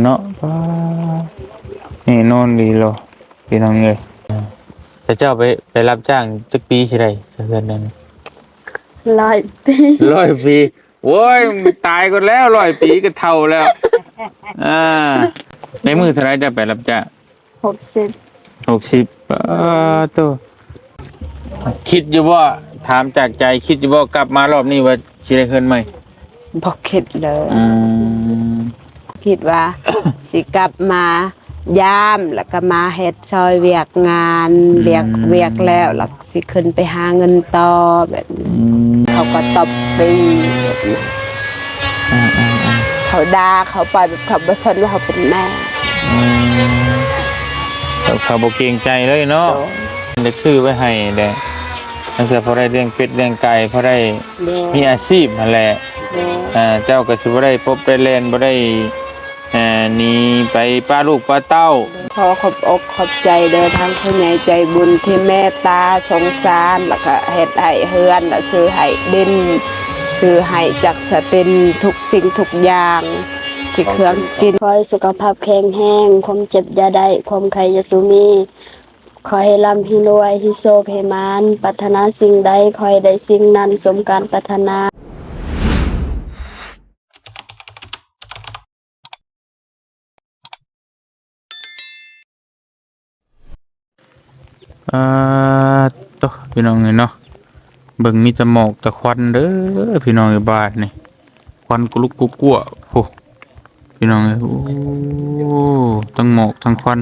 เนาะนี่นอนดีโลพี่น้องเอ้ยแต่เจ้าไปรับจ้างจักปีสิได้เดือนนึง100 ปี100 ปีโว้ยมึงตายก่อนแล้ว100 ปีก็เท่าแล้วอ่าในมือเท่าไรจะไปรับจ้าง60 60ตัวคิดอยู่ว่าถามจากใจคิดอยู่ว่ากลับมารอบนี้ว่าสิได้เงินไหมบ่คิดเลยอืมคิดว่า สิกลับมายามแล้วก็มาเฮ็ดซอยเวียกงานเวียกแล้วแล้วสิขึ้นไปหาเงินต่อแบบนี้เขาก็ตบตีแบบนี้เขาด่าเขาไปแบบเขาบ่สนว่าเขาเป็นแม่เขาบอกเกรงใจเลยเนาะได้คือไว้ให้แหละตั้งแต่พอได้เลี้ยงเป็ดเลี้ยงไก่พอได้มีอาชีพนั่นแหละเจ้าก็สิบ่ได้พบได้เล่นบ่ได้หนีไปป้าลูกป้าเต้าขอขอบอกขอบใจเด้อทางผู้ใหญ่ใจบุญที่เมตตาสงสารแล้วก็เฮ็ดให้เฮือนแล้วซื้อให้ดินซื้อให้จักสะเป็นทุกสิ่งทุกอย่างที่เครื่องกินขอให้สุขภาพแข็งแรงความเจ็บอย่าได้ความไข้อย่าสูมีขอให้ร่ำให้รวยให้โชคให้มานปรารถนาสิ่งใดขอให้ได้สิ่งนั้นสมการปรารถนาอ่าตัวพี่น้องเนาะเบิ่งมีแต่หมอกแต่ควันเด้อพี่น้องในบ้านนี่ควันกุลุกกุ๊กกัวโอ้พี่น้องโอ้ทั้งหมอกทั้งควัน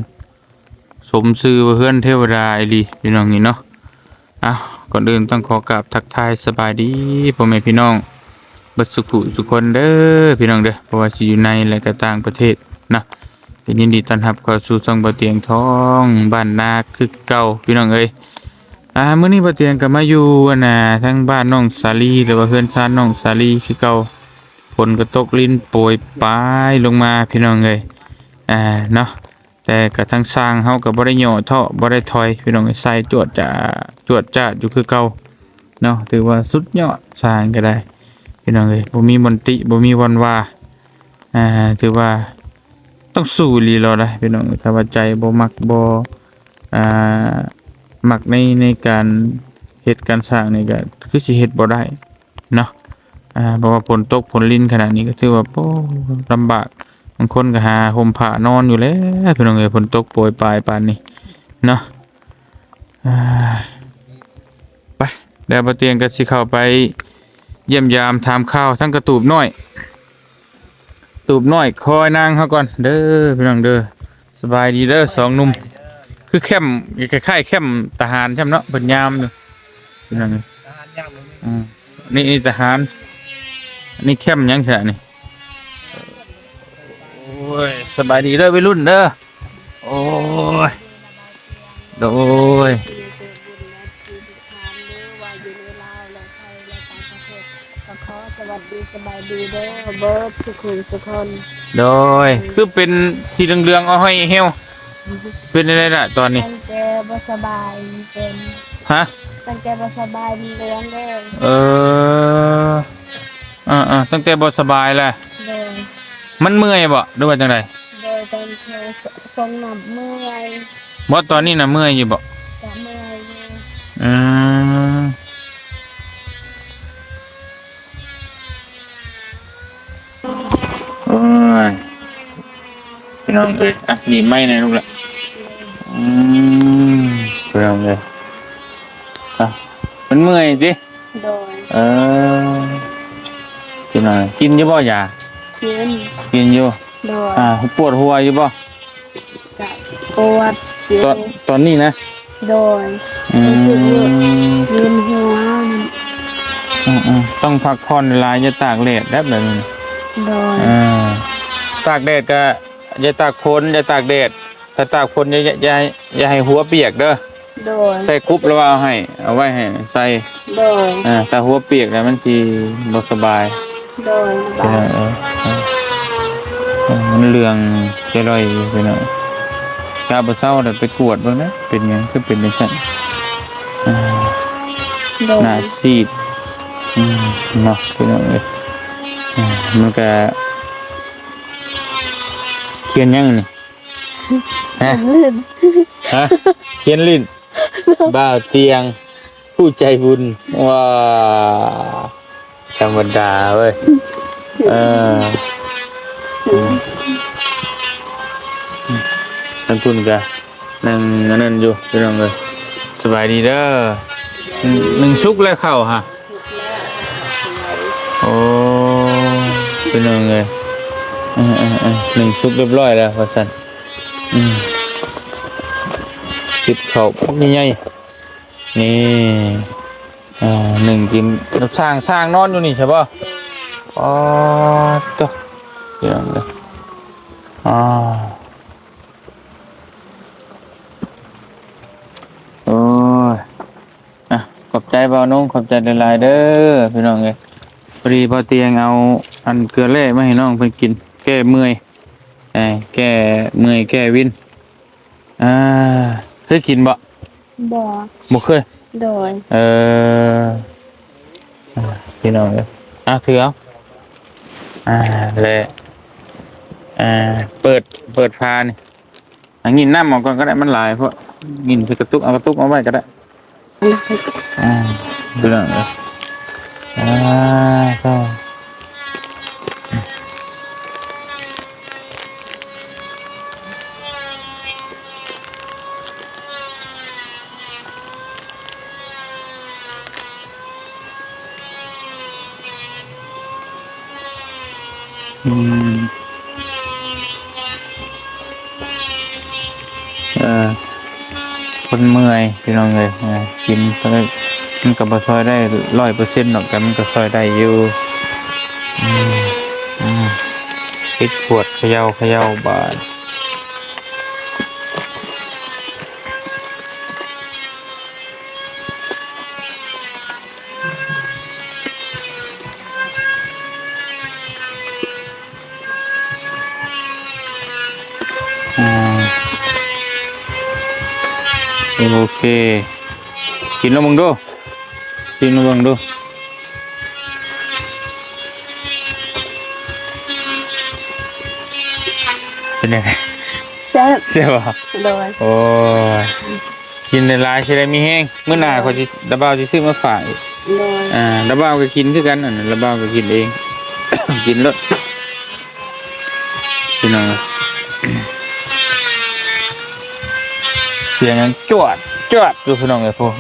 สมชื่อว่าเฮือนเทวดาอีหลีพี่น้องนี่เนาะก่อนอื่นต้องขอกราบทักทายสบายดีพ่อแม่พี่น้องเบิดสุขุทุกคนเด้อพี่น้องเด้อเพราะว่าสิอยู่ในและก็ต่างประเทศนะเป็นยินดีต้อนรับเข้าสู่ช่องบ่เตียงทองบ้านนาคือเก่าพี่น้องเอ้ยมื้อนี้บ่เตียงก็มาอยู่ทั้งบ้านน้องสาลีหรือว่าเฮือนซ่านน้องสาลีคือเก่าฝนก็ตกลิ้นโปรยปลายลงมาพี่น้องเอ้ยเนาะแต่ก็ทั้งสร้างเฮาก็บ่ได้ย่อท้อบ่ได้ถอยพี่น้องใส่จวดจ้าอยู่คือเก่าเนาะถือว่าสุดยอดสร้างก็ได้พี่น้องเอ้ยบ่มีมนติบ่มีวันว่าถือว่าต้องสู้ลีรอได้พี่น้องถ้าว่าใจบ่มักบ่มักในการเฮ็ดการสร้างนี่ก็คือสิเฮ็ดบ่ได้เนาะเพราะว่าฝนตกฝนลิ้นขนาดนี้ก็ถือว่าโอ้ลำบากบางคนก็หาห่มผ้านอนอยู่แล้วพี่น้องเอ้ยฝนตกโปรยปลายปานนี้เนาะไปเดี๋ยวบ่เตียงก็สิเข้าไปเยี่ยมยามถามข่าวทั้งกระตูบน้อยคอยนางเขาก่อนเด้อพี่น้องเด้อสบายดีเด้อสองหนุ่มคือเข้มคล้ายๆเข้มทหารใช่ไหมเนาะเป็นยามอยู่พี่น้องทหารยามนี่ทหารนี่เข้มยังไงนี่โอ้ยสบายดีเด้อวัยรุ่นเด้อโอ้ยโดยสวัสดีสบายดีเด้อเบิร์ดสุขุมสุคน โดยคือเป็นสีเหลืองๆเอาให้เหี่ยวเป็นอะไรล่ะตอนนี้ตั้งแต่บ่สบายเป็นฮะตั้งแต่บ่สบายมีเรื่องเด้ตั้งแต่บ่สบายแหละเด้อมันเมื่อยบ่หรือว่าจังไดเด้อตั้งแต่ทรงน้ำเมื่อยบ่ตอนนี้น่ะเมื่อยอยู่บ่จะเมื่อยเลยอืมโอ้ยพี่น้องเอ้ยหนีไม่นะลูกละพี่น้องเอ้ยมันเมื่อยสิโดยพี่น้องกินอยู่บ่ยากินอยู่โดยปวดหัวอยู่บ่ปวดตอนนี้นะโดยรู้สึกเวียนหัวต้องพักผ่อนเวลาอย่าตากแดดแบบนี้โดยตากแดดก็อย่าตากฝนอย่าตากแดดถ้าตากฝนอย่าให้หัวเปียกเด้อโดยใส่คุบแล้วเอาไว้ให้ใส่โดยแต่หัวเปียกแล้วมันสิบ่สบายโดยมันเรื่องใจลอยไปหน่อยชาบ่เศร้าเดี๋ยวไปกวดเบิ่งนะเป็นหยังคือเป็นจังซั่นหน้าซีดเนาะพี่น้องเอ้ยมันก็ ขียนยังนี่ฮะ ลื่น ฮะเขียนลิ้นบ่าวเตียงผู้ใจบุญว้าธรรมดาเว้ยเออนั่นคุณกะนั่งอันนั้นอยู่พี่น้องเลยสบายดีเด้อหนึ่งชุกแล้วเข้าฮะโอ้พี่น้องเลยหนึ่งชุกเรียบร้อยแล้วพ่อสันจิบเขานี่ไงนี่หนึ่งกินสร้างนอนอยู่นี่ใช่ป่ะอ๋อตัวเดี๋ยวเลยโอ้ยขอบใจเบานุ่งขอบใจหลายๆเด้อพี่น้องเลยพอดีพอเตียงเอาอันเกลือแร่มาให้น้องเพิ่นกินแก้เมื่อยแก้เมื่อยแก้วินเคยกินบ่ บ่เคย โดย พี่น้องเอ้ยถือเอาเลยเปิดพานี่งินน้ำออกก่อนก็ได้มันหลายเพราะงินไปกระตุกเอากระตุกเอาไว้ก็ได้พี่น้องเอ้ยก็คนเมื่อยพี่น้องเลยกินก็ได้มันก็บ่ซอยได้100%หรอกแต่มันก็ซอยได้อยู่ปิดขวดเขย่าบาดโอเคกินแล้วมึงดูกินแล้วมึงดูเป็นยังไง แซ่บ เสียบ่ โดย โอ้ยกินในร้านใช่ได้มีแห้งเมื่อหน้าเขาจะดับเบิลจะซื้อมาฝากอีก โดย ดับเบิลก็กินคือกันดับเบิลก็กินเอง กินแล้วพี่น้องเสียงนั้นจวดอยู่พี่น้องเลยพวก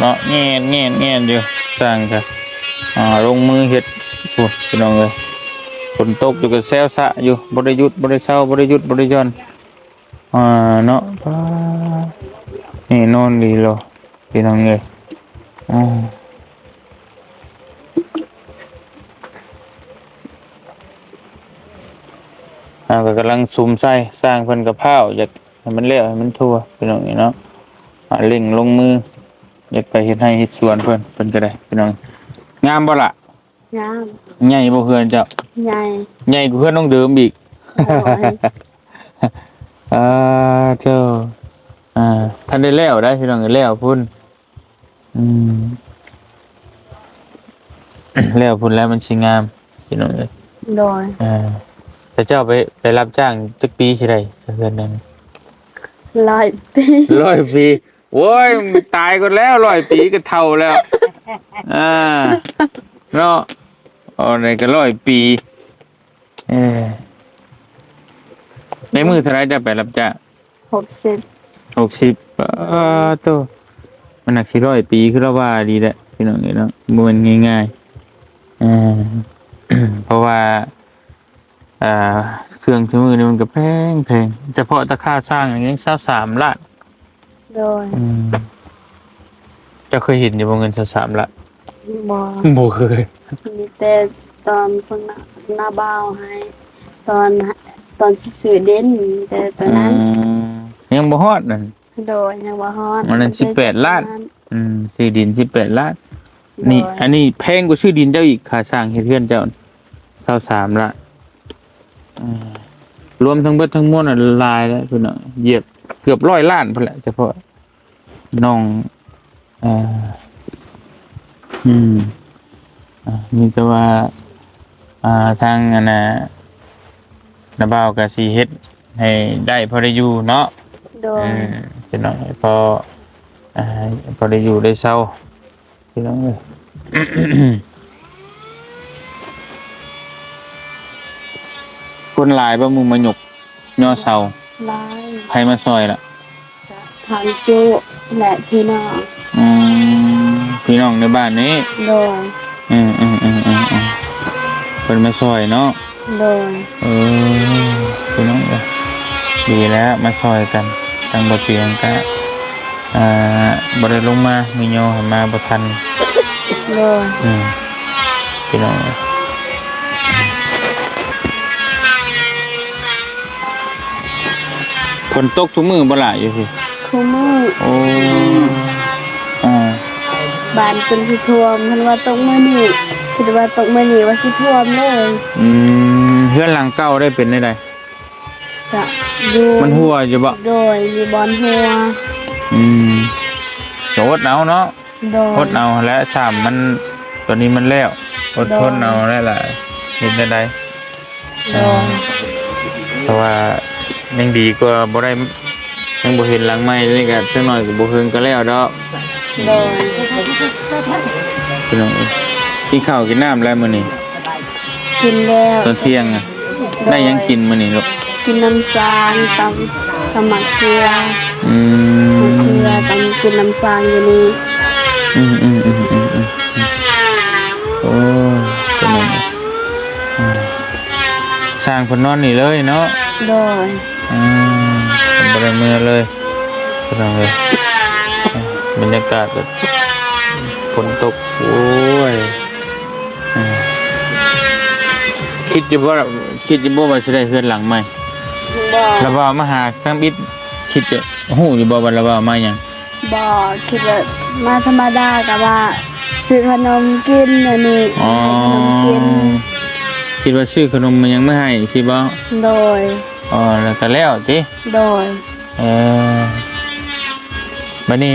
เนาะเงี้ยอยู่สร้างกันลงมือเฮ็ดพวกพี่น้องเลยฝนตกอยู่กับแซวสะอยู่บริยุทธ์บริเช้าบริยุทธ์บริย่อนเนาะนี่นอนดีเลยพี่น้องเลยก็กำลังซุ่มใส่สร้างเพิ่นกับข้าวอยากให้มันเละให้มันทั่วพี่น้องนี่เนาะเร่งลงมืออยากไปเฮ็ดให้เฮ็ดสวนเพิ่นก็ได้พี่น้องงามบ่ล่ะ งาม ใหญ่บ่เฮือนเจ้า ใหญ่ ใหญ่กว่าเฮือนน้องเดิมอีก เจ้าท่านได้แล้วได้พี่น้องได้แล้วพุ่นแล้วพุ่นแล้วมันสิงามพี่น้องเอ้ย โดย แต่เจ้าไปรับจ้างจักปีสิได้เฮือนนั้น 100 ปี 100 ปีโอ้ยมึงตายก่อนแล้ว100 ปีก็เท่าแล้วเนาะไหนก็100 ปีในมือเท่าไรจะไปรับจ้าง 60 60ตัวมันหนักสิ100 ปีคือเราว่าดีแหละพี่น้องเนาะบ่แม่นง่ายๆเพราะว่าเครื่องที่มือนี่มันก็แพงเฉพาะตะค่าสร้างอย่างนี้23 ล้าน โดย จะเคยเห็นอยู่บ่เงิน23 ล้าน บ่ บ่เคย มีแต่ตอนคนหน้าบ้าวให้ตอนซื้อเด่นแต่ตอนนั้น ยังบ่ฮอดนั่น โดยยังบ่ฮอด มันนั้น18 ล้านซื้อดิน18 ล้านนี่ โดย อันนี้แพงกว่าชื่อดินเจ้าอีกค่าสร้างเฮ็ดเรือนเจ้า23 ล้านรวมทั้งเบิดทั้งมวลหลายแล้วพุ่นน่ะเหยียบเกือบ100 ล้านพุ่นแหละเฉพาะน้องมีแต่ว่าทางอันน่ะ นาบ่าวก็สิเฮ็ดให้ได้พอได้อยู่เนาะ โดย พี่น้องพอพอได้อยู่ได้เศร้าพี่น้องเอ้ย คนหลายบ่มึงมาหยกย่อเสา ลาย ใครมาซอยล่ะ ทางจุและพี่น้อง อืมพี่น้องในบ้านนี้ โดย เพิ่นมาซอยเนาะ โดย พี่น้องเอ้ยดีแล้วมาซอยกันทางบ่เตียงก็บ่ได้ลงมามีโยให้มาบ่ทัน โดย พี่น้องเอ้ยฝนตกทุกมื้อบ่ล่ะอยู่พี่ คู่มือ โอ้อ่า บ้านเป็นสิท่วมเพิ่นว่าตกมื้อนี้คิดว่าตกมื้อนี้ว่าสิท่วมเลย เฮือนหลังเก่าได้เป็นได้ใด จะอยู่ มันหัวอยู่บ่ โดยมีบอนหัว โอดเอาเนาะ โด อย ดเอาและสามมันตอนนี้มันแล้วอดทนเอาได้ล่ะเห็นได้ใด โดย เพราะว่ายังดีกว่าบ่ได้ยังบ่เห็นหลังใหม่นี่ก็จักหน่อยก็บ่เฮิงก็แล้วดอก โดย พี่น้องเอ้ยกินข้าวกินน้ำแล้วมื้อนี้ กินแล้ว ตอนเที่ยงอะได้หยังกินมื้อนี้ลูก กินน้ำซางตำหมักเกลือ อืม เกลือตำกินน้ำซางอยู่นี่ โอ้ยเป็นไงสร้างคนนอนนี่เลยเนาะ โดย เป็นบริเวณเลยเป็นไงบรรยากาศแบบฝนตกโอ้ยคิดจะว่าจะได้เฮือนหลังใหม่ บ่ ระบามาหาข้างบิดคิดจะหูอยู่บ่ระบามาอย่าง บ่คิดว่ามาธรรมดากับว่าซื้อขนมกินอันนี้ อ๋อ ขนมกิน คิดว่าซื้อขนมมันยังไม่ให้คิดบ่ โดย อ๋อแล้วก็แล้วจิ โดย เออบัดนี้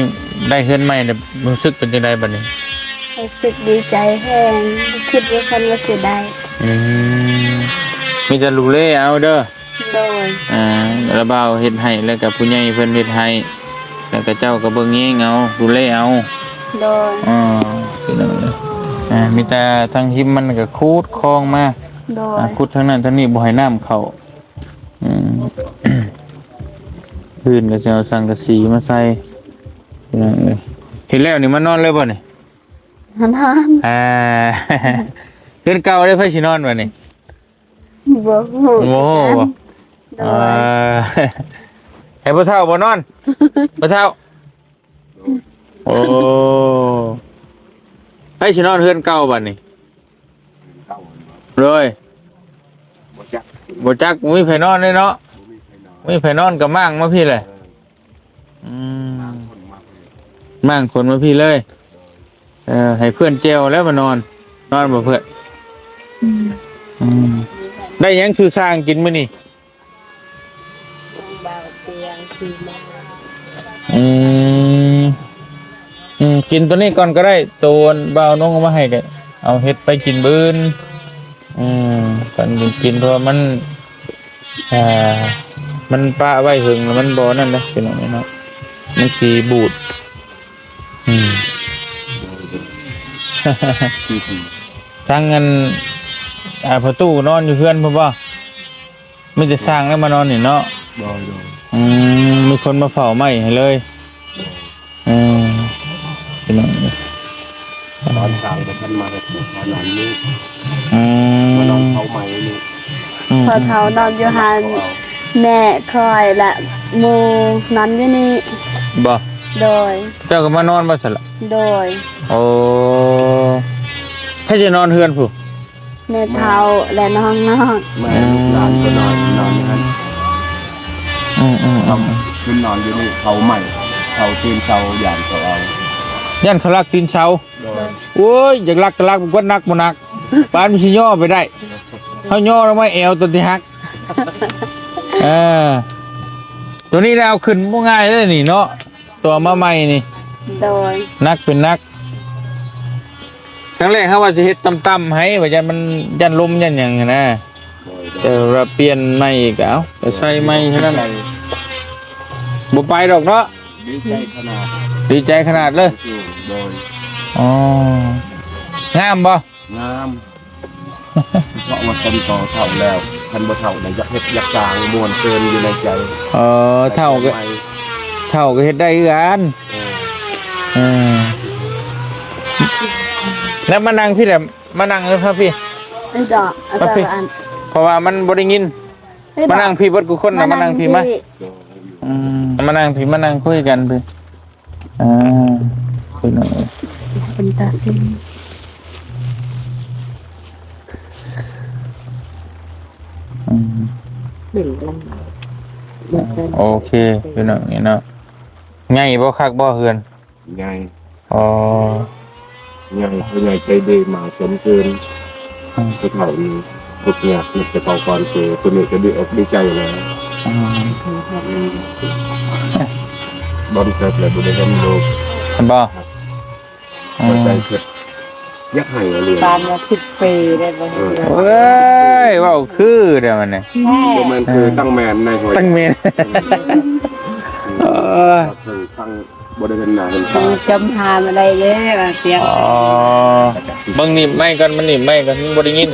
ได้เฮือนใหม่เนี่ยรู้สึกเป็นจังไดบัดนี้ รู้สึกดีใจแห้งคิดว่าคันว่าสิได้ มีแต่ลูกเล่เอาเด้อ โดย ระเบาเฮ็ดให้แล้วก็ผู้ใหญ่เพิ่นเฮ็ดให้แล้วก็เจ้าก็เบิ่งแยงเอาดูแลเอา โดย คือนั่นเลยมีแต่ทางหิมมันก็คูดคลองมา โดย คูดทางนั้นทางนี้บ่ให้น้ำเข้าพื้นก็จะเอาสังกะสีมาใส่คือนั่นเลยเห็นแล้วนี่มานอนเลยบ่นี่ หันหัน เฮือนเก่าได้ไผสินอนบ่นี่ บ่ฮู้ โอ้โห โดย ให้พ่อเฒ่าบ่นอน พ่อเฒ่าโอ้ให้สินอนเฮือนเก่าบัดนี้เลยบ่จักบ่มีไผนอนเลยเนาะบ่มีไผนอนก็มั่งมาพี่เลยมั่งคนมาพี่เลยให้เพื่อนเจวแล้วมานอนบ่เพื่อนได้หยังคือสร้างกินมื้อนี้ กินตัวนี้ก่อนก็ได้ตัวเบาน้องเอามาให้กันเอาเฮ็ดไปกินบื้นก่อนกินเพราะมันปะไว้หึงแล้วมันบ่นั่นนะเป็นอย่างนี้เนาะมันสีบูดทางเงินประตูนอนอยู่เพื่อนพ่อป่ะไม่จะสร้างแล้วมานอนนี่เนาะมีคนมาเผาไหม้ให้เลยเป็นอย่างนี้ ตอนเช้าก็ท่านมาแบบมานอนนี่มานอนเขาใหม่นี่ พอเขานอนอยู่หันแม่คอยและหมู่นอนอยู่นี่ บ่ โดย เจ้าก็มานอนบ่ซั่นล่ะ โดย โอ้ถ้าจะนอนเฮือนผู้ แม่เฒ่าและน้อง แม่ลูกหลานก็นอนอย่างนั้นขึ้นนอนอยู่นี่เขาใหม่เขาตีนเสาอย่างเขาเอา ย่านเขาลักตีนเสา โดย โอ้ยอยากลักก็ลักบ่นักบ่นักปานมันสิย่อไปได้เฮาย่อแล้วไม่แอวตัวที่หักตัวนี้เอาขึ้นบ่ง่ายเลยนี่เนาะตัวมาใหม่นี่ ๆโดย นักเป็นนักครั้งแรกเขาว่าจะเฮ็ดต่ำๆให้ว่าจะมันยันลมยันหยังนะ โดยโด แต่ว่าเปลี่ยนใหม่อีกเอาแต่ใส่ใหม่เท่านั้นบ่ไปดอกเนาะ ดีใจขนาด ดีใจขนาดเลย โดย อ๋องามบ่ งามเพราะว่าคนต่อเท่าแล้วคันบ่เท่าในยักษ์เฮ็ดยักษ์สร้างมวลเกินอยู่ในใจ เท่าก็เฮ็ดได้คือกันเออแล้วมานั่งพี่แหละมานั่งเลยครับพี่ ไอ้ดอกอาจารย์อัน เพราะว่ามันบ่ได้ยินมานั่งพี่เบิดกูคนน่ะมานั่งพี่มามานั่งพี่มานั่งคุยกันพี่คุยหน่อย เป็นตาซิง โอเคพี่น้องนี่เนาะง่ายบ่คักบ่เฮือน ใหญ่ อ๋อ ใหญ่ผู้ใหญ่ใจดีมาสมเชิญผู้เฒ่านี้ทุกอย่างมันจะต่อก่อนคือคนนี้ก็ดีอกดีใจแล้วบอลเกิดเลยบุได้เห็นโลก เห็นบ่ หัวใจเกิดยักษ์ให้อะไร ตามมา10 ปีได้บ่เห็น เอ้ยเว้าคือเดี๋ยวมันนี่ แม่ โมเมนต์คือตั้งแมนในหัว ตั้งเมน คือตั้งบริเวณหน้าเห็นตา จำหามาได้เด้อเสียง อ๋อเบิ่งนี่ไม่กันมันนี่ไม่กันมันบ่ได้ยิน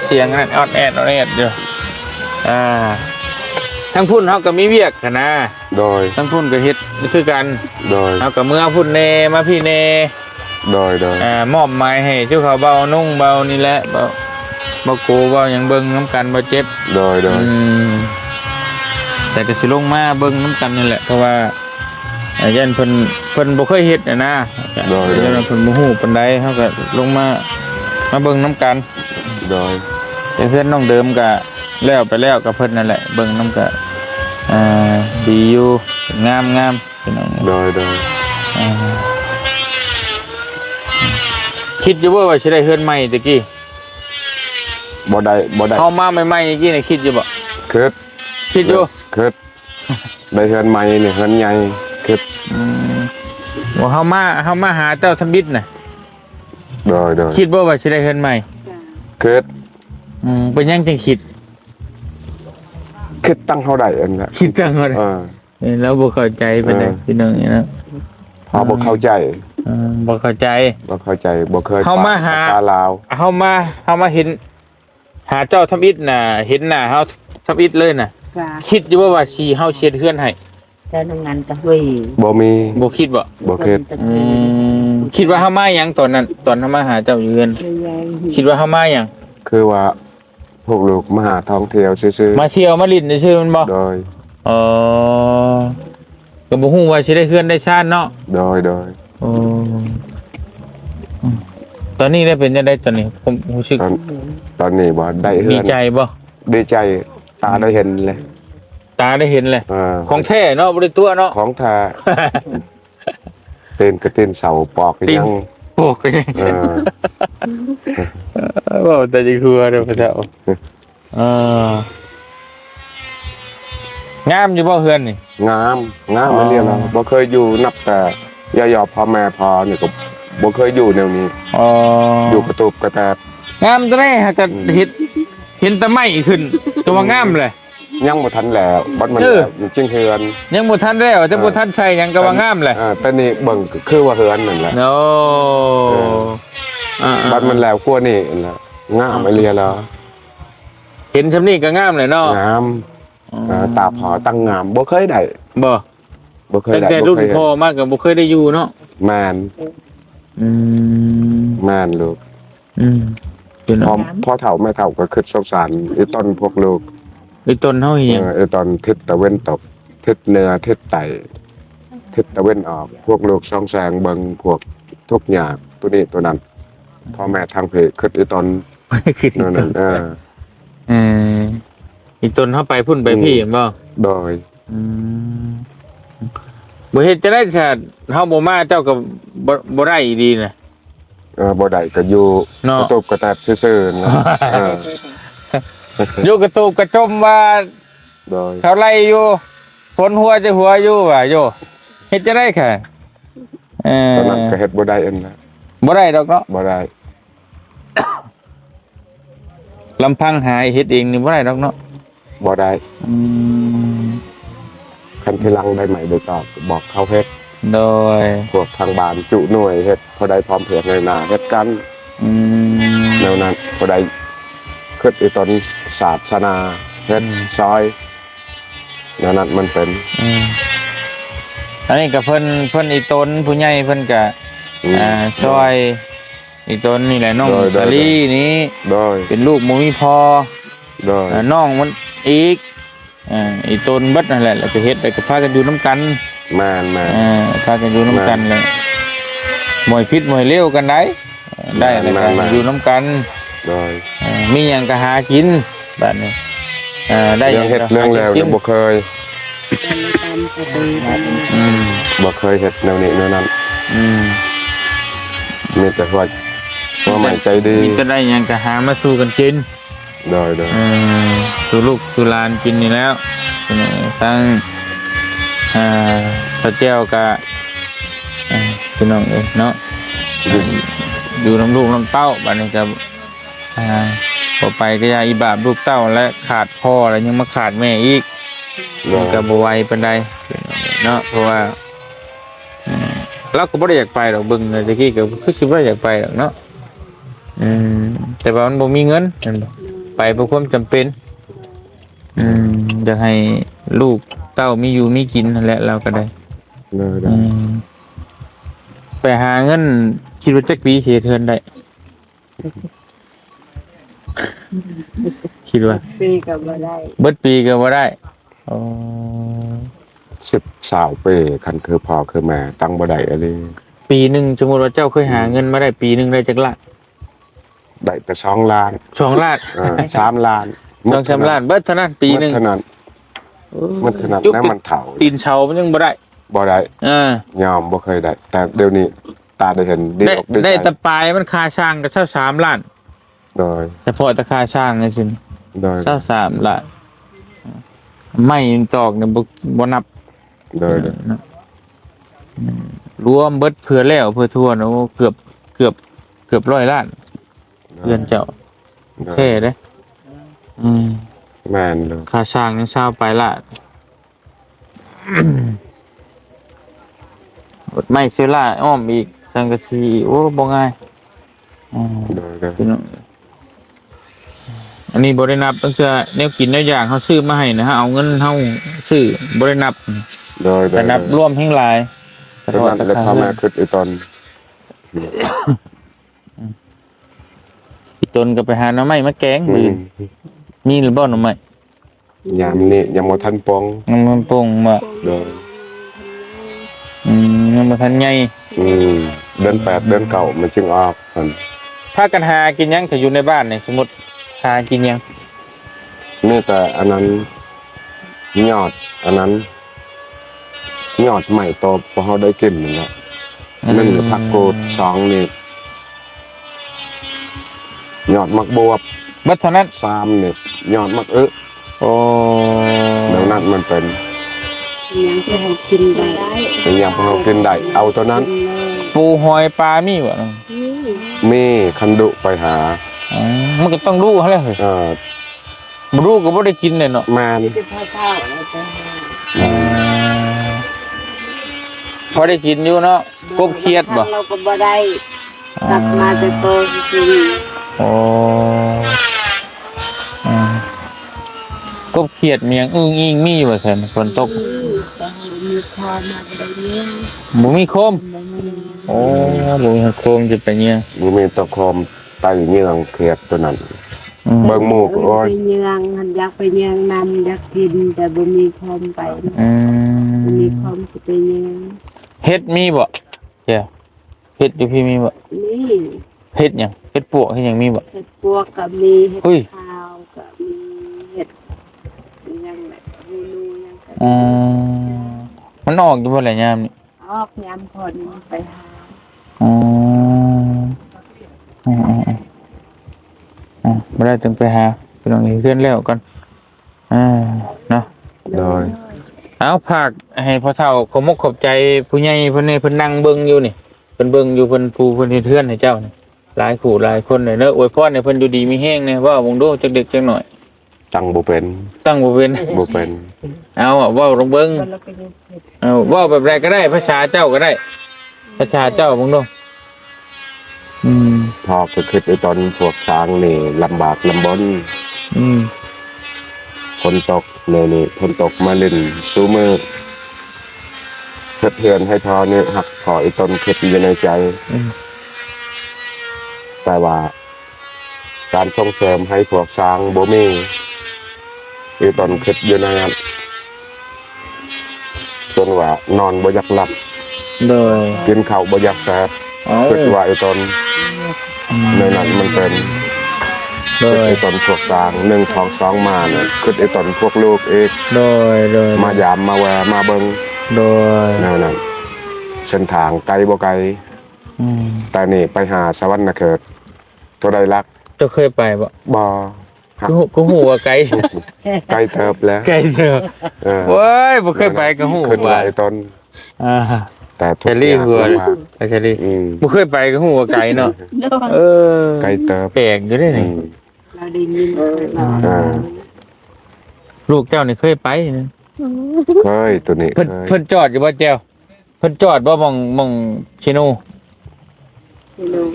เสียงนั่นออดแอดอยู่ทั้งพุ่นเฮาก็มีเวียกกันนะ โดย ทั้งพุ่นก็เฮ็ดคือกัน โดย เฮาก็เมื่อพุ่นแน่มาพี่แน่ โดย มอบหมายให้เจ้าเขาเบานุ่งเบานี่แหละเบาโกเบาหยังเบิ่งน้ำกันบ่เจ็บ โดย แต่ก็สิลงมาเบิ่งน้ำกันนี่แหละเพราะว่ายันเพิ่นบ่เคยเฮ็ดนะยันเพิ่นบ่ฮู้ปานใดเฮาก็ลงมาเบิ่งน้ำกัน โดย แต่เพื่อนน้องเดิมก็แล้วไปแล้วกับเพิ่นนั่นแหละเบิ่งน้ำก็ดีอยู่งามพี่น้อง โดย คิดอยู่ว่าสิได้เฮือนใหม่ตะกี้ บ่ได้ เข้ามาใหม่ๆตะกี้นี่คิดอยู่บ่ คิดอยู่ ได้เฮือนใหม่เนี่ยเฮือนใหญ่คิด ว่าเฮามาหาเจ้าทำบิดน่ะ โดย คิดว่าสิได้เฮือนใหม่ คิด เป็นยังจังคิด ตั้งเท่าใดอันละ คิดจังว่าแล้วบ่เข้าใจปานใดพี่น้องนี่นะ พอบ่เข้าใจ บ่เข้าใจ บ่เคย เข้ามาหา ภษลาว เฮามาเห็นหาเจ้าทำอิฐน่ะเห็นหน้าเฮาทำอิฐเลยน่ะ ค่ะ คิดอยู่ว่าสิเฮาเช็ดเฮือนให้ แต่ทำงานตะเว้ย บ่มี บ่คิดบ่ บ่คิด คิดว่าเฮามาหยังตอนนั้นตอนเฮามาหาเจ้าอยู่เฮือนคิดว่าเฮามาหยัง คือว่าพวกลูกมาหาท่องเที่ยวซื่อ มาเที่ยวมาลิ้นซื่อๆมันบ่ ๆโดย อ๋อก็บ่ฮู้ว่าสิได้เฮือนได้ชาติเนาะ โดย โอ้ตอนนี้ได้เป็นจังได๋ตอนนี้ผมรู้สึก ตอนนี้บ่ได้เฮื ดี อน ใจบ่ ดีใจตาได้เห็นเลย ตาได้เห็นเลย อ่า ของแท้เนาะบ่ได้ตัวเนาะ ของแท้เต้นก็เต้นเสาปอกยัง โอ้ย เออ ว่าแต่จะคือเด้อพระเจ้างามอยู่บ่เฮือนนี่ งามมาเรียนแล้วบ่เคยอยู่นับแต่ย่าๆพ่อแม่พอนี่ก็บ่เคยอยู่แนวนี้ อ๋อ อยู่กระตูบกระแตบ งามจังได๋ฮะก็เห็นแต่ไม้ขึ้นก็ว่างามเลย ยังบ่ทันแล้วบัดมัน เออ แล้วจริงๆเฮือน ยังบ่ทันแล้วแต่บ่ทันใช้หยังก็ว่างามเลย แต่นี่เบิ่งคือว่าเฮือนนั่นแหละ โอ้บัดมันแล้วกลัวนี่นั่นแหละงามมาเรียนแล้ว เห็นซำนี้ก็งามเลยเนาะ งามตาพอตั้งงามบ่เคยได้ บ่ บ่เคย ตั้ง ได้ แต่รุ่นพ่อมาก็บ่เคยได้อยู่เนาะ แม่น อืม แม่นลูก เป็น พ่อเฒ่าแม่เฒ่าก็คิดสงสารไอ้ต้นพวกลูก ไอ้ต้นเฮาเฮียง ไอ้ตอนทิศตะเว้นตกทิศเหนือทิศใต้ทิศตะเว้นออก พวกลูกช่องแสงเบิ่งพวกทุกอย่างตัวนี้ตัวนั้นพ่อแม่ทางเพคิดไอ้ตอน คือ นั่นไอ้ต้นเฮาไปพุ่นไปพี่เห็นบ่ โดย บ่เฮ็ดจะได้ชาติเฮาบ่มาเจ้าก็บ่ได้อีดีน่ะ บ่ได้ก็อยู่ เนาะ กระตบกระแตบซื่อๆนะเออ อยู่กระตูบกระจมว่า โดย เขาไล่อยู่คนหัวจะหัวอยู่ว่าโยเฮ็ดจะได้ค่ะ ตอนนั้นก็เฮ็ดบ่ได้อันนะ บ่ได้ดอกเนาะ บ่ได้ ลำพังหาเฮ็ดเองนี่บ่ได้ดอกเนาะ บ่ได้ อืม คันที่หลังได้ใหม่โดยก็บอกเขาเฮ็ด โดย พวกทางบ้านจุหน่วยเฮ็ดพอได้พร้อมเพรียงในหน้าเฮ็ดกัน อืม แนวนั้นพอได้คิดอีตอนศาสนาเฮ็ดซอยแนวนั้นมันเป็น อืมอันนี้ก็เพิ่นอีตนผู้ใหญ่เพิ่นก็ช่วยอีตนนี่แหละน้องสาลีนี่ โดย เป็นลูกบ่มีพ่อ โดย น้องมันอีกอีตนเบิดนั่นแหละแล้วก็เฮ็ดแล้วก็พากันอยู่นํกัน แม่น พากันอยู่นํกันเลยมวยพิษมวยเลี้ยวกันได้ได้แล้วก็อยู่นํกัน โดย มีหยังก็หากินแบบนี้ได้ห เรื่ ยั อง ง เฮ็ด ก็ เรื่อง หา แล้ว กิ ยั น งบ่เคย อืม บ่เคยเฮ็ดแนวนี้แนวนั้น อืม มีแต่ว่าใหม่ใจดี มีจะได้หยังก็หามาสู้กันกิน โดย สู่ลูกสู่หลานกินนี่แล้วทั้งพระเจ้าก็พี่น้องเอ้ยเนาะอยู่น้ำลูกน้ำเต้าบัดนี้ก็พอไปก็ยาอีบาบลูกเต้าและขาดพ่อแล้วยังมาขาดแม่อีก โด มัน ย ก็บ่ไหวปานใดเนาะเพราะว่าเราก็บ่ได้อยากไปดอกเบิ่งเลยตะกี้ก็คือสิบ่ได้อยากไปดอกเนาะแต่ว่ามันบ่มีเงินนั่นบ่ไปเพราะความจำเป็นอยากให้ลูกเต้ามีอยู่มีกินนั่นแหละเราก็ได้ โดย ไปหาเงินคิดว่าจักปีสิเทือนได้ คิดว่า ปีก็บ่ได้ เบิดปีก็บ่ได้อ๋อ 10-20ปีคันคือพ่อคือแม่ตั้งบ่ได้อะไร ปีหนึงสมมุติว่าเจ้าเคยหาเงินมาได้ปีหนึงได้จักล้าน ได้แต่2 ล้าน 2 ล้าน 3 ล้าน 2-3ล้านเบิดเท่านั้นปีหนึง เท่านั้นมันขนาดนั้นมันเฒ่า ตีนเชามันยังบ่ได้ บ่ได้ ยอมบ่เคยได้ แต่เดี๋ยวนี้ตาได้เห็นดี ได้ อกดี ได้ ใจ แต่ปลายมันค่าช่างก็23ล้าน โดย เฉพาะแต่ค่าช่างนี่สิ โดย 23ล้านไม่ตอกเนี่ยบ่นับ โดย รวมเบิดเพื่อแล้วเพื่อทั่วนะโอ้เกือบ100ล้านเพื่อนเจ้าแท้เด้แม่นเลย ค่าช่างยัง20ไปละบดไม่เสียละอ้อมอีกสังกะสีโอ้บ่ง่ายโดย พี่น้องอันนี้บ่ได้นับตั้งแต่แนวกินแนวอย่างเฮาซื้อมาให้นะฮะเอาเงินเฮาซื้อบ่ได้นับ โดย แต่นับรวมแห่งหลาย ตอนนั้นแล้วพ่อแม่คิดไอ้ตอน พี่ตนก็ไปหาหน่อไม้มาแกงมื้อมีหรือบ่หน่อไม้ ยามนี้ยังบ่ทันปอง มันโป่งบ่ โดย ยังบ่ทันใหญ่ เดือน8เดือน9มันจึงออกหั่น พากันหากินหยังถ้าอยู่ในบ้านนี่สมมุติหากินหยัง มีแต่อันนั้นยอดอันนั้นยอดใหม่โตพอเฮาได้กินนั่นแหละ1ก็ผักกูด2นี่ยอดมักบวบ เบิดเท่านั้น 3นี่ยอดมักโอ้ แล้วนั้นมันเป็น ยังที่ให้กินได้ เป็นอย่างพอเรากินได้เอาตัวนั้น ปูหอยปลามีบ่ มีคันดุไปหา มันก็ต้องรู้หั่นแหละเฮ้ยบ่รู้ก็บ่ได้กินเลยเนาะ แมน ที่พ่อเฒ่าแล้วจะ พอได้กินอยู่เนาะกบเครียดบ่ เราก็บ่ได้ตัดมาแต่โตจริง โอ้กบเครียดมีหยังอึ้งอิงมีว่าซั่นฝนตก มีคอมาได้เนี่ย บ่มีโคมโอ้บ่มีโคมจะไปเนี่ย มีมีตะคอมไตเยื่องเครียดตัวนั้น เบิ่งหมู่ก็โอ้ย ไปเยืองหันอยากไปเยืองนำอยากกินแต่บ่มีคอมไปบ่มีคอมสิไปเยือง เฮ็ดมีบ่เจ้าเฮ็ดอยู่พี่มีบ่ นี่ เฮ็ดหยังเฮ็ดปวกเฮ็ดหยังมีบ่ เห็ดปวกก็มีเห็ด อุ้ย ขาวก็มีเห็ดยังไงฮูนูยังก็ มันออกอยู่บ่ล่ะยามนี่ ออกยามคนไปหา อ๋อบ่ได้ต้องไปหาพี่น้องเพื่อนแล้วก่อนเนาะ โดย เอาฝากให้พ่อเฒ่าขอบมกขอบใจผู้ใหญ่เพิ่นนี่เพิ่นนั่งเบิ่งอยู่นี่เพิ่นเบิ่งอยู่เพิ่นผู้เพิ่นเฮ็ดเฮือนให้เจ้านี่เพิ่น หลายขู่หลายคนเลยเนอะอวยพรให้เพิ่นอยู่ดีมีแห้งเนี่ยว่าวงโดจักเด็กจักหน่อย ตั้งบ่เป็น ตั้งบ่เป็น บ่เป็น เอาอะเว้าลงเบิ่งเอาเว้าแบบใดก็ได้ภาษาเจ้าก็ได้ภาษาเจ้าวงโดพอก็คิดไอ้ตอนพวกช้างนี่ลำบากลำบน อืม ฝนตกนี่ฝนตกมาเล่นซูมือเพื่อนให้พอเนี่ยหักพอไอ้ตนคิดอยู่ในใจ อืม แต่ว่า การส่งเสริมให้พวกช้างบ่มีไอ้ตนคิดอยู่ในนั้นจนว่านอนบ่อยากหลับ โดย กินข้าวบ่อยากแซ่บ เอา คิดว่าไอ้ตนในนั้นมันเป็น โด คิด ย ไอ้ตนพวกช้าง1 2 2มาเนี่ยคิดไอ้ตนพวกลูกเอก โดยมายามมาแวะมาเบิ่ง โดย แนวนั้นเส้นทางไกลบ่ไกล อืม แต่นี่ไปหาสวรรค์เขิดตัวใดรัก เจ้าเคยไปบ่ บ่หัก กูฮู้ว่าไกล ไกลเทิบแล้ว ไกลเด้อ เออ โว้ยบ่เคยไปก็ฮู้ ขึ้น ว่า ไอ้ตน อ่า แต่ทุ เช ก อ อ รี่ ย่าง เพื่อ ลำบาก ไปเชอรี่ อืม บ่เคยไปก็ฮู้ว่าไกลเนาะเออ ไกลเติบ แปลกอยู่เด้ อื นี่ ม เราได้ยิน อ่า ลูกเจ้านี่เคยไปนะ เคยตัวนี้ เพิ่น เคย เพิ่นจอดอยู่บ่แจ้วเพิ่นจอดบ่มองชิโน สิลูก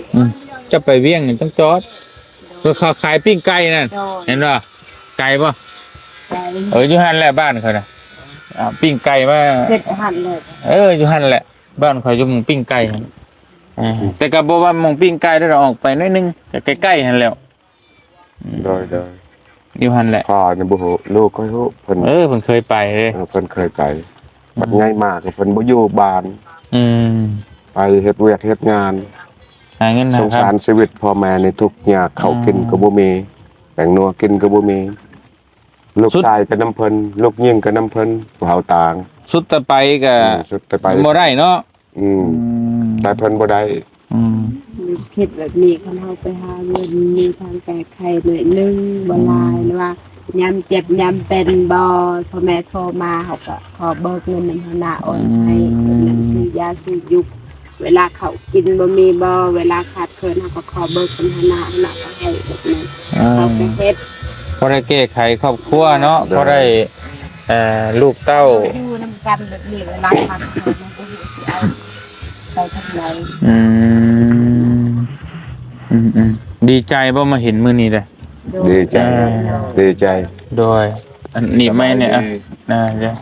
จะไปเวียงนี่ต้องจอดเพื่อเขาขายปิ้งไก่นั่น โดย เห็นบ่ไก่บ่ ไป อยู่หั่นแหละบ้านเขาน่ะปิ้งไก่มา เฮ็ดหันเลย อยู่หั่นแหละ บ้านเขาอยู่หม่องปิ้งไก่หั่นแต่ก็บ่ว่าหม่องปิ้งไก่ได้ออกไปหน้อยนึงแต่ใกล้ๆหั่นแหล้ว โดย อยู่หั่นแหละ พ่อเนี่ยบ่ฮู้ลูกก็ฮู้เพิ่น เพิ่นเคยไปเลย เพิ่นเคยไปบัดง่ายมากเพิ่นบ่อยู่บ้าน อืม ไปเฮ็ดเวียกเฮ็ดงาน หาเงิน ส หาง ค สารชีวิตพ่อแม่ในทุกข์ยากข้าวกินก็บ่มีแป้งนัวกินก็บ่มีลูกชายก็น้ำเพิ่นลูกยิ่งก็น้ำเพิ่นผู้เฮาต่าง ำสุดแต่ไปก็ สุดแต่ไป บ่ได้เนาะ อืมแต่เพิ่นบ่ได้ อืม คิดแบบนี้คันเฮาไปหาเงินมีทางแก้ไขหน่อยนึงบ่หลายหรือว่ายามเจ็บยามเป็นบ่พ่อแม่โทรมาเฮาก็ขอเบิกเงินนำหน้าโอนให้เป็นเงินซื้อยาซื้อยุกเวลาเขากินบ่มีบ่เวลาขาดเคินเฮาก็ขอเบิกเป็นหน้าก็ให้แบบนั้นเขาก็เฮ็ด พอได้แก้ไขครอบครัวเนาะพอได้ลูกเต้า อยู่นำกันแบบนี้เวลาขาดเคินมันก็สิเอาไปทางไหน อืมดีใจบ่มาเห็นมื้อนี้เด้อ ดีใจดีใจ โดยอันนี้ไม่เนี่ยเดี๋ยว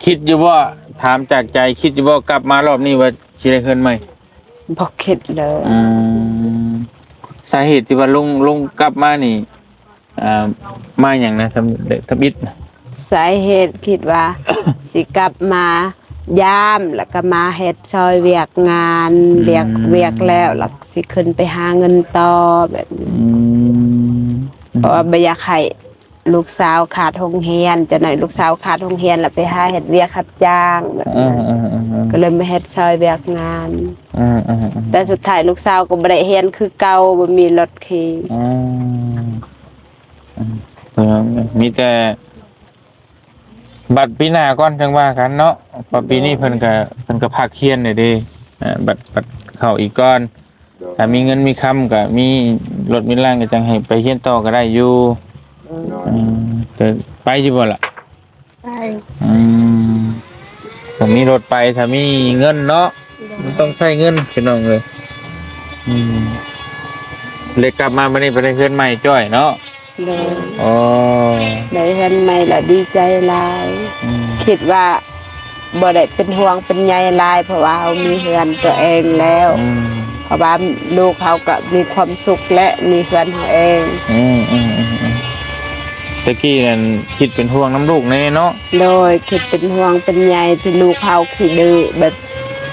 คิดอยู่ว่าถามจากใจคิดอยู่ว่ากลับมารอบนี้ว่าสิได้เงินใหม่ บ่คิดเลย สาเหตุที่ว่าลงกลับมานี่มาอย่างนะทำอิดนะ สาเหตุคิดว่า สิกลับมายามแล้วก็มาเฮ็ดซอยเวียกงานเวียกแล้วแล้วสิขึ้นไปหาเงินต่อแบบนี้เพราะว่าบ่อยากให้ลูกสาวขาดโรงเรียนจะหน่อยลูกสาวขาดโรงเรียนแล้วไปหาเฮ็ดเวียกรับจ้างแบบนั้นก็เลยมาเฮ็ดซอยเวียกงานแต่สุดท้ายลูกสาวก็บ่ได้เรียนคือเก่าบ่มีรถขี่ มีแต่บัตรปีหน้าก่อนจังว่ากันเนาะเพอปีนี้เพิ่นก็ภาคเคียนเลยเด้บัตรเข้าอีกก่อนถ้ามีเงินมีคำก็มีรถมีร่างก็จังให้ไปเฮียนต่อก็ได้อยู่แต่ไปอยู่บ่ล่ะ ไป ถ้ามีรถไปถ้ามีเงินเนาะมันต้องใช้เงินพี่น้องเลยเลยกลับมาบัดนี้ไปได้เพื่อนใหม่จ้อยเนาะ เลย อ๋อ ได้เห็นใหม่ละดีใจหลายคิดว่าบ่ได้เป็นห่วงเป็นใยหลายเพราะว่าเขามีเฮือนตัวเองแล้วเพราะว่าลูกเขาก็มีความสุขและมีเฮือนเขาเอง ตะกี้นั่นคิดเป็นห่วงน้ำลูกแน่เนาะ โดยคิดเป็นห่วงเป็นใยที่ลูกเขาขี้ดื้อแบบ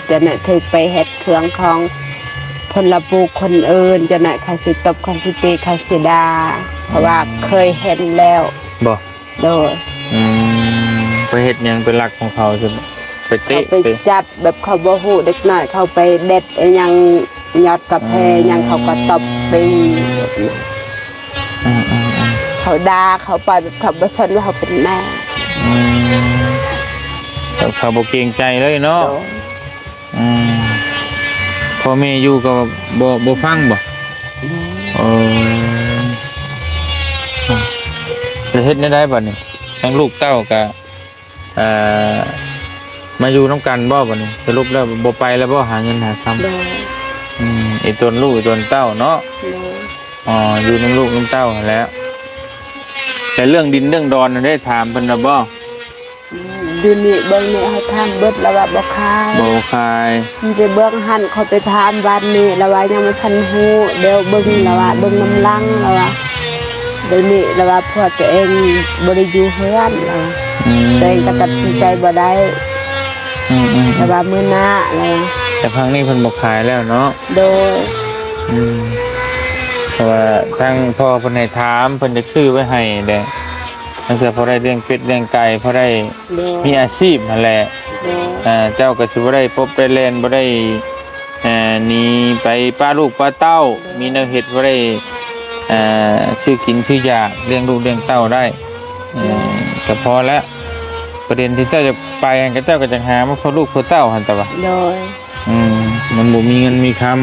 จะน่ะถึกไปเฮ็ดเครื่องของคนละบุคคนอื่นจะน่ะเขาสิตบเขาสิตีเขาสิด่าเพราะว่าเคยเห็นแล้ว บ่ โดย ไปเฮ็ดหยังเป็นหลักของเขาใช่ไหมไป เขา เตะ ไปจับแบบเขาบ่ฮู้เด็กน้อยเขาไปเด็ดไอ้หยังยอดกาแฟหยังเขาก็ตบตีเขาด่าเขาไปแบบเขาบ่สนว่าเขาเป็นแม่ เขาบ่เกรงใจเลยเนาะ โดย พ่อแม่อยู่ก็บ่ฟังบ่เออจะเฮ็ดได้บัดนี้ทั้งลูกเต้าก็มาอยู่น้ำกันบ่บัดนี้สรุปแล้วบ่ไปแล้วบ่หาเงินหาคำ โดย ไอ้ตนลูกไอ้ตนเต้าเนาะ โดย อ๋ออยู่น้ำลูกน้ำเต้าหั่นแหล้วแต่เรื่องดินเรื่องดอนน่ะได้ถามเพิ่นน่ะบ่ ดูนี่เบิ่งนี่ให้ทำเบิดแล้วว่าบ่คาย บ่คาย มันจะเบิ่งหันเขาไปถามบ้านนี้แล้วว่ายังบ่ทันฮู้เดี๋ยวเบิ่งแล้วว่าเบิ่งน้ำลังแล้วว่าเดี๋ยวนี้แล้วว่าพวกตัวเองบ่ได้อยู่เฮือนแล้วว่าตัวเองก็ตัดสินใจบ่ได้ อืม แล้วว่ามื้อหน้าแล้ว แต่พังนี้เพิ่นบ่ขายแล้วเนาะ โดย เพราะว่าทางพ่อเพิ่นให้ถามเพิ่นจะซื้อไว้ให้แหละตั้งแต่พอได้เลี้ยงเป็ดเลี้ยงไก่พอได้ โดย มีอาชีพนั่นแหละ โดย เจ้าก็สิบ่ได้พบได้เล่นบ่ได้หนีไปป้าลูกป้าเต้า มีแนวเฮ็ดบ่ได้ซื้อกินซื้อยาเลี้ยงลูกเลี้ยงเต้าได้ก็พอแล้วประเด็นที่เจ้าจะไปก็เจ้าก็จะหามาเพื่อลูกเพื่อเต้าหั่นแต่ว่า โดย มันบ่มีเงินมีคำ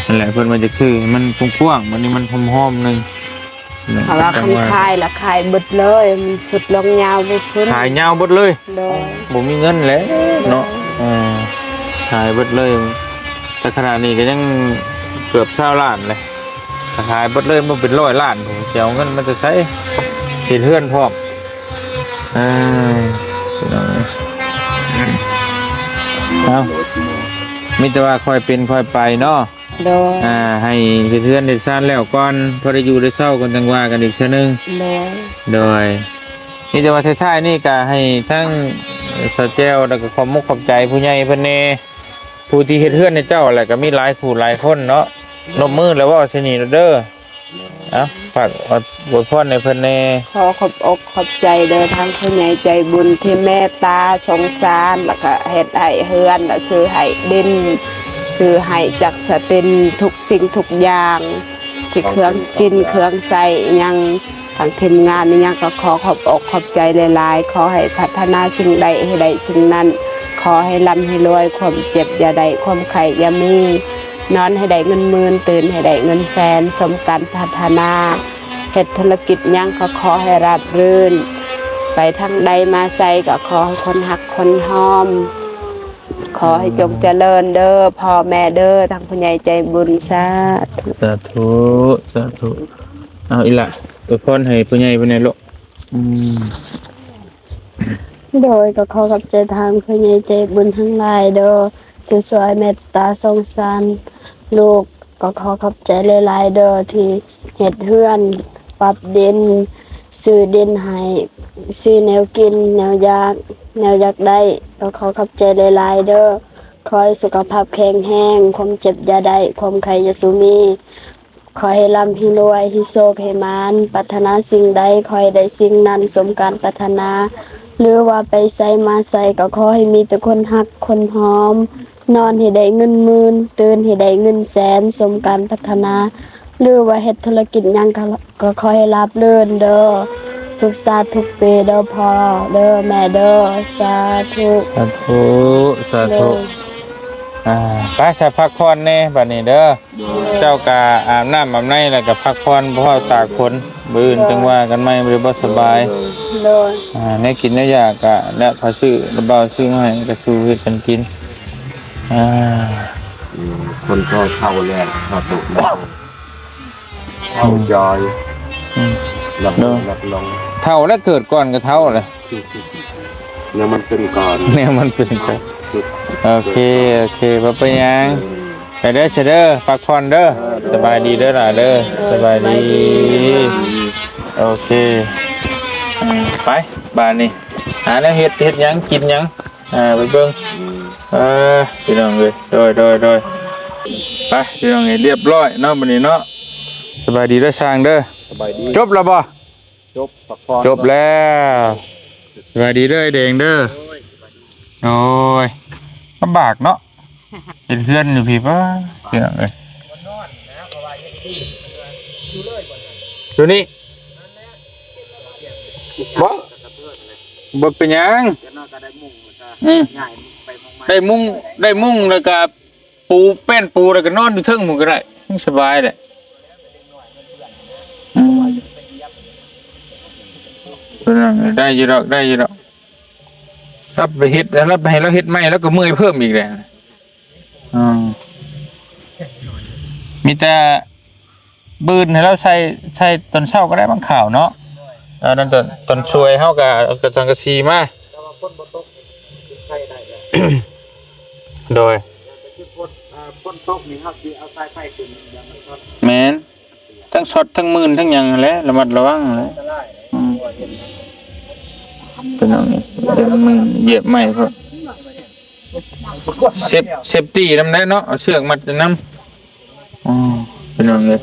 นั่นแหละเพิ่นมาจะซื้อให้มันกว้างๆมันนี่มันหอมๆนึง เพราะว่าคันขายละขายเบิดเลยมันสุดลงยาวบ่ขึ้น ขายยาวเบิดเลย โดย บ่มีเงินแล้วเนาะขายเบิดเลยแต่ขณะนี้ก็ยังเกือบ20ล้านเลยถ้าขายเบิดเลยมันเป็น100ล้านผมจะเอาเงินมันจะใช้เฮ็ดเฮือนพร้อมเอามีแต่ว่าค่อยเป็นค่อยไปเนาะ โดย ให้เฮ็ดเฮือนได้ซ่านแล้วก่อนพอได้อยู่ได้เศร้ากันจังว่ากันอีกเทื่อนึง โดย โดยนี่แต่ว่าท้ายๆนี่ก็ให้ทั้งสาวแจ้วแล้วก็ความมุกขอบใจผู้ใหญ่เพิ่นแน่ผู้ที่เฮ็ดเฮือนในเจ้าแหละก็มีหลายคู่หลายคนเนาะนบมือแล้วเว่าสินี่เด้อเอ้าฝากอวยพรให้เพิ่นแน่ ขอขอบอกขอบใจเด้อทางผู้ใหญ่ใจบุญที่เมตตาสงสารแล้วก็เฮ็ดให้เฮือนแล้วซื้อให้ดินซื้อให้จักสะเป็นทุกสิ่งทุกอย่างที่เครื่องกินเครื่องใส่อิหยังทางทีมงานนี่ยังก็ขอขอบอกขอบใจหลายๆขอให้พัฒนาสิ่งใดให้ได้สิ่งนั้นขอให้ร่ำให้รวยความเจ็บอย่าได้ความไข้อย่ามีนอนให้ได้เงินหมื่นตื่นให้ได้เงินแสนสมการพัฒนาเฮ็ดธุรกิจหยังก็ขอให้ราบรื่นไปทางใดมาใส่ก็ขอให้คนหักคนหอมขอให้จงเจริญเด้อพ่อแม่เด้อทางผู้ใหญ่ใจบุญสาธุ สาธุเอาอีหล่ะอวยพรให้ผู้ใหญ่เพิ่นแน่ลูก โดยก็ขอกับใจทางผู้ใหญ่ใจบุญทั้งหลายเด้อที่สวยเมตตาสงสารลูกก็ขอขอบใจหลายๆเด้อที่เฮ็ดเฮือนปรับดินซื้อดินให้ซื้อแนวกินแนวอยากได้ก็ขอขอบใจหลายๆเด้อขอให้สุขภาพแข็งแรงความเจ็บอย่าได้ความไข้อย่าสูมีขอให้ร่ำให้รวยให้โชคให้มานปรารถนาสิ่งใดขอให้ได้สิ่งนั้นสมการปรารถนาหรือว่าไปใส่มาใส่ก็ขอให้มีแต่คนฮักคนหอมนอนให้ได้เงินหมื่นตื่นให้ได้เงินแสนสมการปรารถนาหรือว่าเฮ็ดธุรกิจหยังก็ขอให้ราบรื่นเด้อทุกชาติทุกปีเด้อพ่อเด้อแม่เด้อสาธุ สาธุไปใส่พักผ่อนแน่บัดนี้เด้อเจ้าก็อาบน้ำอาบในแล้วก็พักผ่อนเพราะว่าตากฝนมื้ออื่นจังว่ากันใหม่บ่สบาย โดย ในกินในยากก็และพอซื้อระเบาซื้อมาให้ก็สู้เฮ็ดกันกินคนก็เข้าแล้วเข้าตุกเข้าจอยหลับลง เท่าแล้วเกิดก่อนก็เท่าเลย เนี่ยมันเป็นก่อน เนี่ยมันเป็นไปโอเคบ่เป็นหยังไปเด้อเด้อพักผ่อนเด้อสบายดีเด้อล่ะเด้อสบายดีโอเคไปบ้านนี้หาแนวเฮ็ดหยังกินหยังไปเบิ่งพี่น้องเอ้ยโดยไปพี่น้องเอ้ยเรียบร้อยเนาะบัดนี้เนาะสบายดีเด้อช่างเด้อ สบายดี จบแล้วบ่ ปักพร จบแล้วสบายดีเด้อไอ้แดงเด้อโอ้ยลำบากเนาะเป็นเพื่อนอยู่พี่ป่ะพี่น้องเอ้ยดูนี่บ่เป็นหยัง ได้มุ้งแล้วก็ปูแป้นปูแล้วก็นอนอยู่เทิงหมู่ก็ได้สบายแหละได้อยู่ดอกรับไปเฮ็ดรับไปให้เราเฮ็ดใหม่แล้วก็เมื่อยเพิ่มอีกแหละมีแต่บืนให้เราใส่ตอนเช้าก็ได้บางข่าวเนาะนั่นตอนช่วยเฮาก็เอากระสังกะสีมาโดยพ้นตกนี่เฮาสิเอาสายไฟขึ้นแม่นทั้งช็อตทั้งมืนทั้งหยังแหละระมัดระวังแหละเป็นอย่างนี้มันเหยียบใหม่เพราะเซฟตี้นำได้เนาะเอาเชือกมัดนำเป็นอย่างนี้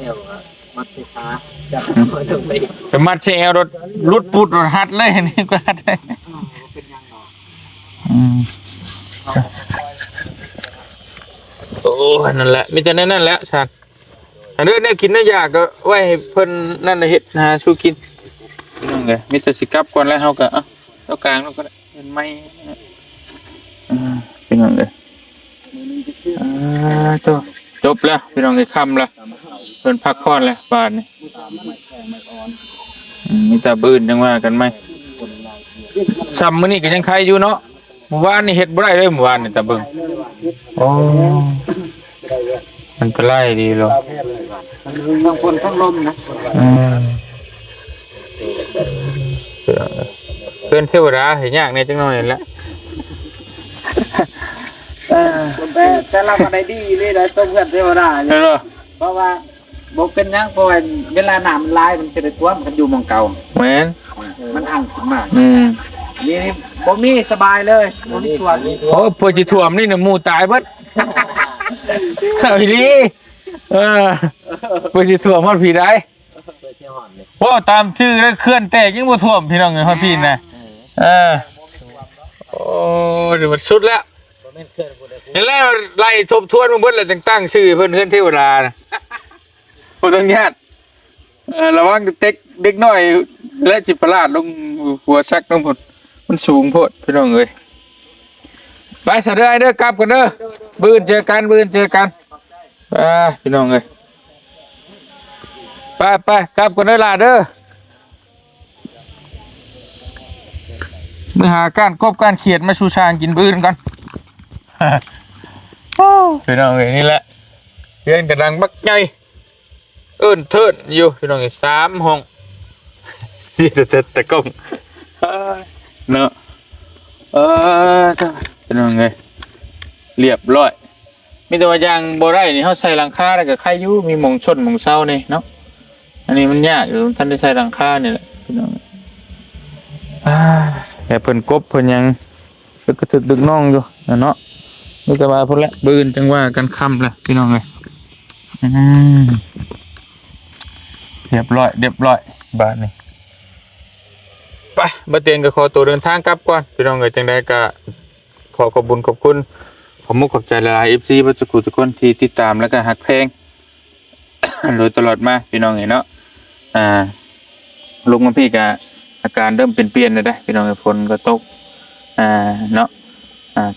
ไปมัดเชลรถลุดปุดรถหัดเลยนี่ก็หัดเลยโอ้นั่นแหละมีแต่นั่นแหละชาญอันนี้เนี่ยกินน่าอยากก็ไว้ให้เพิ่นนั่นน่ะเฮ็ดหาสู้กินนั่นไงมีแต่สิกลับก่อนแล้วเฮาก็เอากลางแล้วก็ได้เป็นไม้เป็นยังไงจบแล้วพี่น้องได้ค่ำแล้วเพิ่นพักผ่อนแล้วบ้านนี่มีแต่บื้นจังว่ากันไหมซ้ำมื้อนี้ก็ยังใครอยู่เนาะเมื่อวานนี่เฮ็ดบ่ได้เลยเมื่อวานนี่ตาเบิ่งโอ้มันเป็นไรดีหรอทั้งฝนทั้งลมนะเพื่อนเทวดาเห็นยากในจังหน่อยแล้วแต่เราก็ได้ดีเลยได้ต้องเพื่อนเทวดาเลยเพราะว่าบอกเป็นยังเพราะว่าเวลาหนามมันลายมันจะได้ท่วมมันอยู่มองเก่าเหมือนมันอ่างขึ้นมากนี่บ่มีสบายเลยบ่มีท่วมโอ้พอจะท่วมนี่น่ะหมู่ตายเบิดเอาดีพอจะท่วมฮอดพี่ได้โอ้ตามชื่อแล้วเคลื่อนแตกยังบ่ท่วมพี่น้องเอ้ยฮอดพี่นะโอ้เดี๋ยวมันสุดแล้วเห็นแล้วไล่ทบทวนมาเบิดแล้วตั้งชื่อเพิ่นเฮือนเทวดานะบ่ต้องญาติระวังเด็กน้อยและจิประหลาดลงหัวซักลงพุ่นมันสูงโพดพี่น้องเอ้ยไปซะเด้อเด้อกลับกันเด้อมื้อเจอกันพี่น้องเอ้ยไปกลับกันเด้อล่ะเด้อมื้อหาการกบการเขียดมาชูชางกินมื้อกันพี่น้องเอ้ยนี่แหละเรียนกระดังบักใหญ่เอิ้นเทิดอยู่พี่น้องเอ้ย3ห้องสิตะกงเนาะพี่น้องเอ้ยเรียบร้อยมีแต่ว่าอย่างบ่ได้นี่เฮาใส่หลังคาแล้วก็ใครอยู่มีหม่องชนหม่องเซานี่เนาะอันนี้มันยากอยู่ท่านได้ใช้หลังคานี่แหละพี่น้องแต่เพิ่นกบเพิ่นยังเพิ่นก็ถึกดึกน้องอยู่เนาะมีแต่ว่าพุ่นละบื้นจังว่ากันค่ำละพี่น้องเอ้ยเรียบร้อยบาดนี้ไปบ่เตียงก็ขอตัวเดินทางกลับก่อนพี่น้องเอ้ยจังได๋ก็ขอบคุณขอบมุกขอบใจหลาย FC บ่จักทุกคนที่ติดตามแล้วก็ฮักแพงโดยตลอดมาพี่น้องเอ้ยเนาะลุงกับพี่ก็อาการเริ่มเปลี่ยนแล้วได้พี่น้องฝนก็ตกเนาะ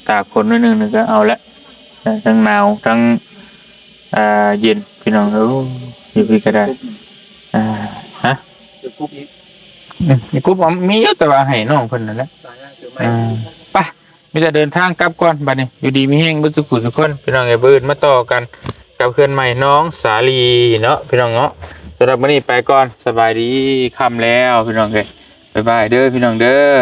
ตากฝนนิดนึงก็เอาละทั้งหนาวทั้งเย็นพี่น้องอยู่พี่ก็ได้ฮะกุ๊บมีเยอะแต่ว่าให้น้องเพิ่นนั่นแหละไปมีแต่เดินทางกลับก่อนบัดนี้อยู่ดีมีแห้งบ่ทุกคนพี่น้องไอ้เบิดมาต่อกันกับเพื่อนใหม่น้องสาลีเนาะพี่น้องเนาะสำหรับมื้อนี้ไปก่อนสบายดีค่ำแล้วพี่น้องเอ้ยบ๊ายบายเด้อพี่น้องเด้อ